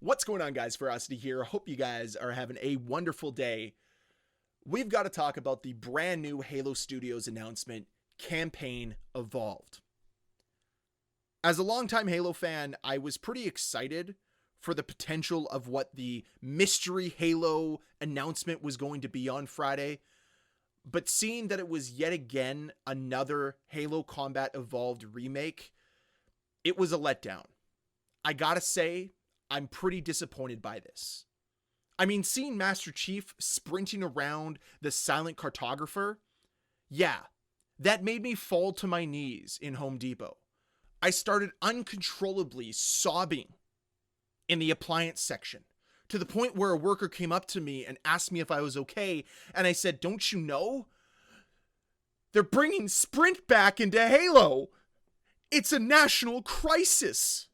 What's going on, guys? Ferocity here. Hope you guys are having a wonderful day. We've got to talk about the brand new Halo Studios announcement, Campaign Evolved. As a longtime Halo fan, I was pretty excited for the potential of what the mystery Halo announcement was going to be on Friday. But seeing that it was yet again another Halo Combat Evolved remake, it was a letdown. I gotta say, I'm pretty disappointed by this. I mean, seeing Master Chief sprinting around the silent cartographer, yeah, that made me fall to my knees in Home Depot. I started uncontrollably sobbing in the appliance section, to the point where a worker came up to me and asked me if I was okay, and I said, "Don't you know? They're bringing Sprint back into Halo. It's a national crisis."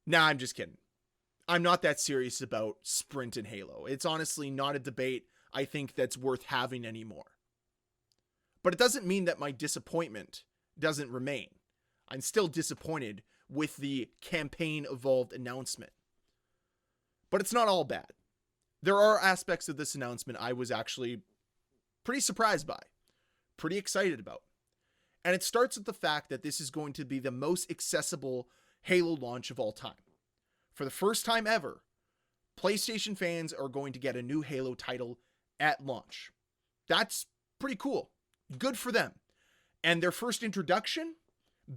Nah, I'm just kidding. I'm not that serious about Sprint and Halo. It's honestly not a debate I think that's worth having anymore. But it doesn't mean that my disappointment doesn't remain. I'm still disappointed with the Campaign Evolved announcement. But it's not all bad. There are aspects of this announcement I was actually pretty surprised by, pretty excited about. And it starts with the fact that this is going to be the most accessible Halo launch of all time. For the first time ever, PlayStation fans are going to get a new Halo title at launch. That's pretty cool. Good for them. And their first introduction,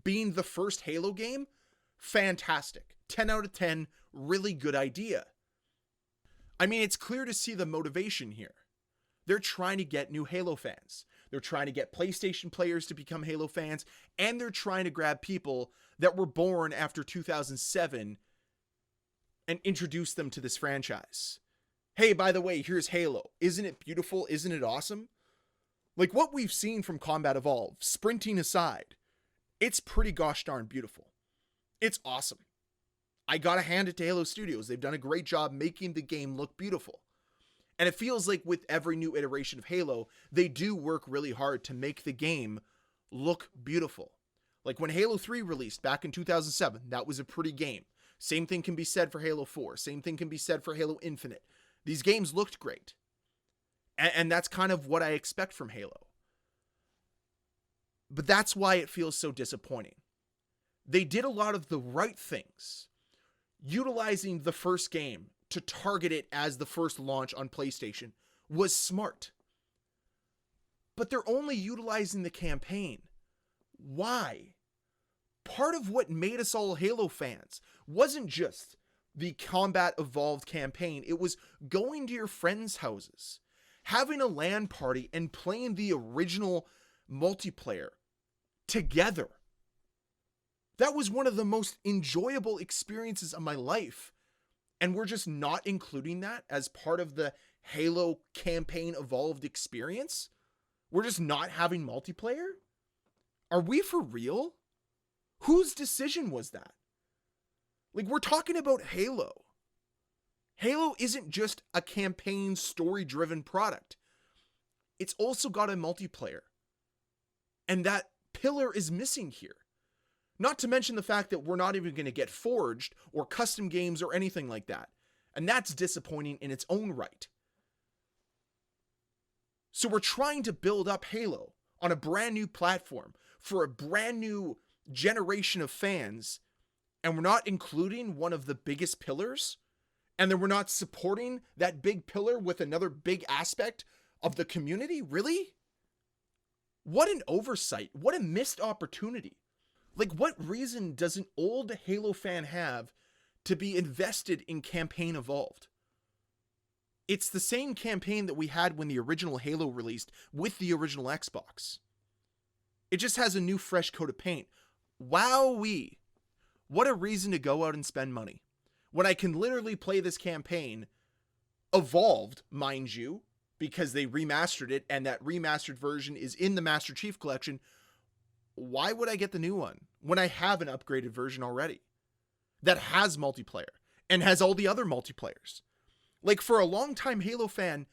being the first Halo game, fantastic. 10 out of 10, really good idea. I mean, it's clear to see the motivation here. They're trying to get new Halo fans. They're trying to get PlayStation players to become Halo fans, and they're trying to grab people that were born after 2007 and introduce them to this franchise. Hey, by the way, here's Halo. Isn't it beautiful? Isn't it awesome? Like what we've seen from Combat Evolved, sprinting aside, it's pretty gosh darn beautiful. It's awesome. I gotta hand it to Halo Studios. They've done a great job making the game look beautiful. And it feels like with every new iteration of Halo, they do work really hard to make the game look beautiful. Like when Halo 3 released back in 2007, that was a pretty game. Same thing can be said for Halo 4. Same thing can be said for Halo Infinite. These games looked great. And that's kind of what I expect from Halo. But that's why it feels so disappointing. They did a lot of the right things, utilizing the first game to target it as the first launch on PlayStation was smart. But they're only utilizing the campaign. Why? Part of what made us all Halo fans wasn't just the Combat Evolved campaign. It was going to your friends' houses, having a LAN party, and playing the original multiplayer together. That was one of the most enjoyable experiences of my life. And we're just not including that as part of the Halo Campaign Evolved experience? We're just not having multiplayer? Are we for real? Whose decision was that? Like, we're talking about Halo. Halo isn't just a campaign story-driven product. It's also got a multiplayer. And that pillar is missing here. Not to mention the fact that we're not even going to get forged or custom games or anything like that. And that's disappointing in its own right. So we're trying to build up Halo on a brand new platform for a brand new generation of fans, and we're not including one of the biggest pillars, and then we're not supporting that big pillar with another big aspect of the community? Really? What an oversight. What a missed opportunity. Like, what reason does an old Halo fan have to be invested in Campaign Evolved? It's the same campaign that we had when the original Halo released with the original Xbox. It just has a new fresh coat of paint. Wowee. What a reason to go out and spend money. When I can literally play this campaign, Evolved, mind you, because they remastered it, and that remastered version is in the Master Chief Collection. Why would I get the new one when I have an upgraded version already that has multiplayer and has all the other multiplayers? Like, for a longtime Halo fan,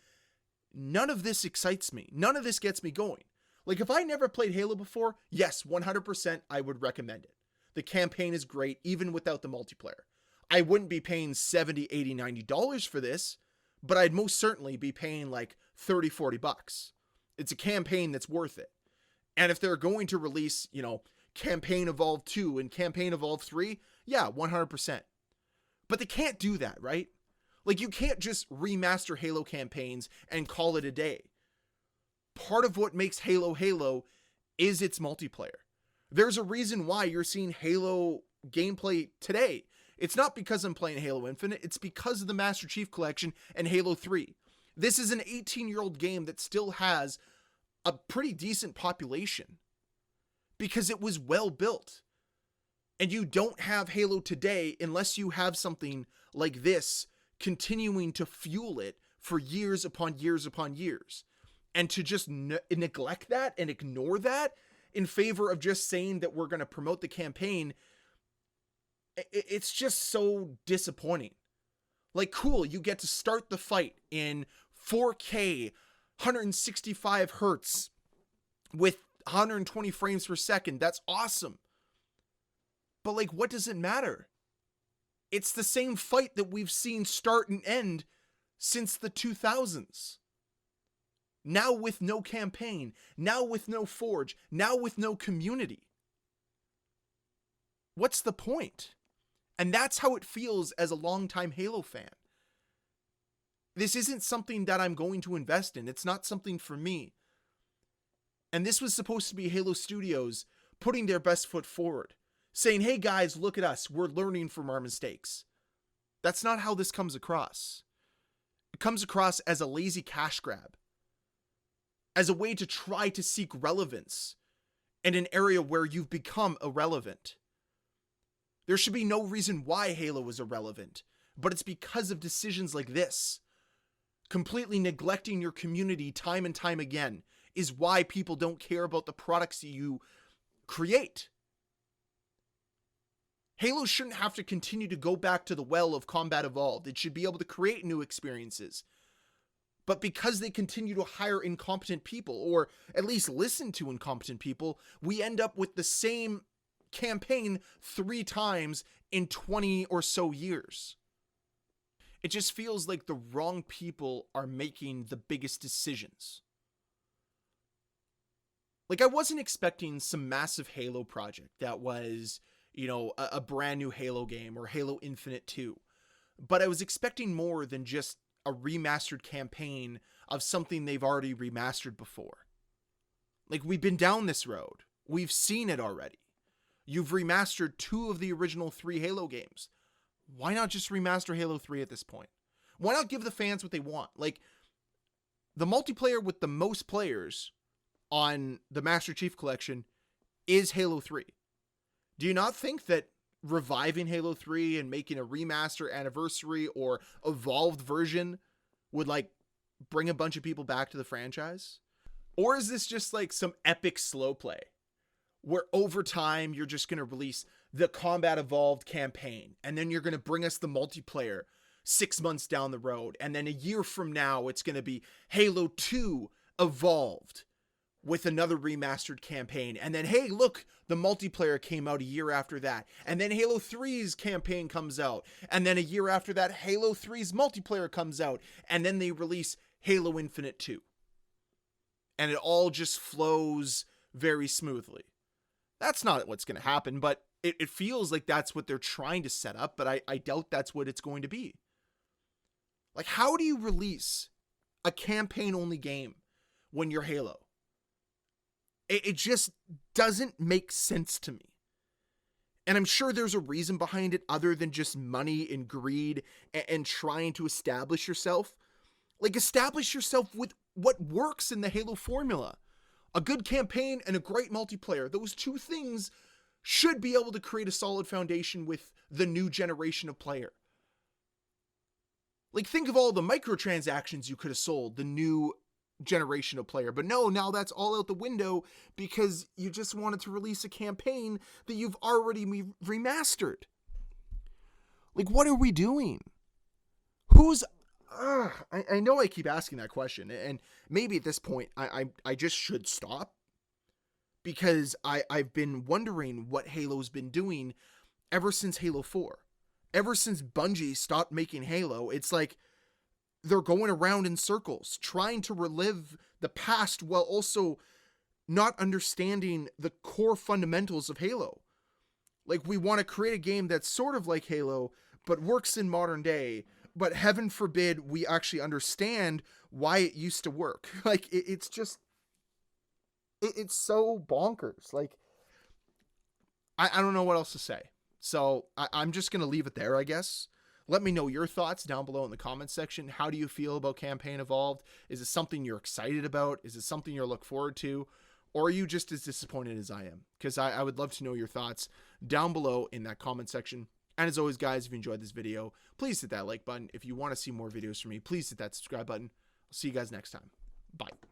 none of this excites me. None of this gets me going. Like, if I never played Halo before, yes, 100% I would recommend it. The campaign is great, even without the multiplayer. I wouldn't be paying $70, $80, $90 for this, but I'd most certainly be paying like 30, 40 bucks. It's a campaign that's worth it. And if they're going to release, Campaign Evolved 2 and Campaign Evolved 3, yeah, 100%. But they can't do that, right? Like, you can't just remaster Halo campaigns and call it a day. Part of what makes Halo Halo is its multiplayer. There's a reason why you're seeing Halo gameplay today. It's not because I'm playing Halo Infinite, it's because of the Master Chief Collection and Halo 3. This is an 18-year-old game that still has a pretty decent population because it was well built. And you don't have Halo today unless you have something like this continuing to fuel it for years upon years upon years. And to just neglect that and ignore that in favor of just saying that we're going to promote the campaign, it's just so disappointing. Like, cool, you get to start the fight in 4K, 165 hertz with 120 frames per second. That's awesome. But like, what does it matter? It's the same fight that we've seen start and end since the 2000s. Now with no campaign, now with no forge, now with no community. What's the point? And that's how it feels as a longtime Halo fan. This isn't something that I'm going to invest in. It's not something for me. And this was supposed to be Halo Studios putting their best foot forward, saying, hey guys, look at us. We're learning from our mistakes. That's not how this comes across. It comes across as a lazy cash grab, as a way to try to seek relevance in an area where you've become irrelevant. There should be no reason why Halo is irrelevant, but it's because of decisions like this. Completely neglecting your community time and time again is why people don't care about the products you create. Halo shouldn't have to continue to go back to the well of Combat Evolved. It should be able to create new experiences. But because they continue to hire incompetent people, or at least listen to incompetent people, we end up with the same campaign 3 times in 20 or so years. It just feels like the wrong people are making the biggest decisions. Like, I wasn't expecting some massive Halo project that was, a brand new Halo game or Halo Infinite 2. But I was expecting more than just a remastered campaign of something they've already remastered before. Like, we've been down this road. We've seen it already. You've remastered 2 of the original 3 Halo games. Why not just remaster Halo 3 at this point? Why not give the fans what they want? Like, the multiplayer with the most players on the Master Chief Collection is Halo 3. Do you not think that reviving Halo 3 and making a remaster anniversary or evolved version would bring a bunch of people back to the franchise? Or is this just like some epic slow play where over time you're just going to release the Combat Evolved campaign and then you're going to bring us the multiplayer 6 months down the road, and then a year from now it's going to be Halo 2 Evolved with another remastered campaign, and then, hey, look, the multiplayer came out a year after that, and then Halo 3's campaign comes out, and then a year after that, Halo 3's multiplayer comes out, and then they release Halo Infinite 2. And it all just flows very smoothly. That's not what's going to happen, but it feels like that's what they're trying to set up, but I doubt that's what it's going to be. Like, how do you release a campaign-only game when you're Halo? It just doesn't make sense to me. And I'm sure there's a reason behind it other than just money and greed and trying to establish yourself. Like, establish yourself with what works in the Halo formula. A good campaign and a great multiplayer. Those 2 things should be able to create a solid foundation with the new generation of player. Like, think of all the microtransactions you could have sold the new generation of player. But no, now that's all out the window because you just wanted to release a campaign that you've already remastered. Like, what are we doing? I know I keep asking that question, and maybe at this point I just should stop, because I've been wondering what Halo's been doing ever since Halo 4. ever since Bungie stopped making Halo, it's like they're going around in circles, trying to relive the past while also not understanding the core fundamentals of Halo. Like, we want to create a game that's sort of like Halo, but works in modern day, but heaven forbid we actually understand why it used to work. Like, it's just, it's so bonkers. Like, I don't know what else to say. So I'm just going to leave it there, I guess. Let me know your thoughts down below in the comments section. How do you feel about Campaign Evolved? Is it something you're excited about? Is it something you're looking forward to? Or are you just as disappointed as I am? Because I would love to know your thoughts down below in that comment section. And as always, guys, if you enjoyed this video, please hit that like button. If you want to see more videos from me, please hit that subscribe button. I'll see you guys next time. Bye.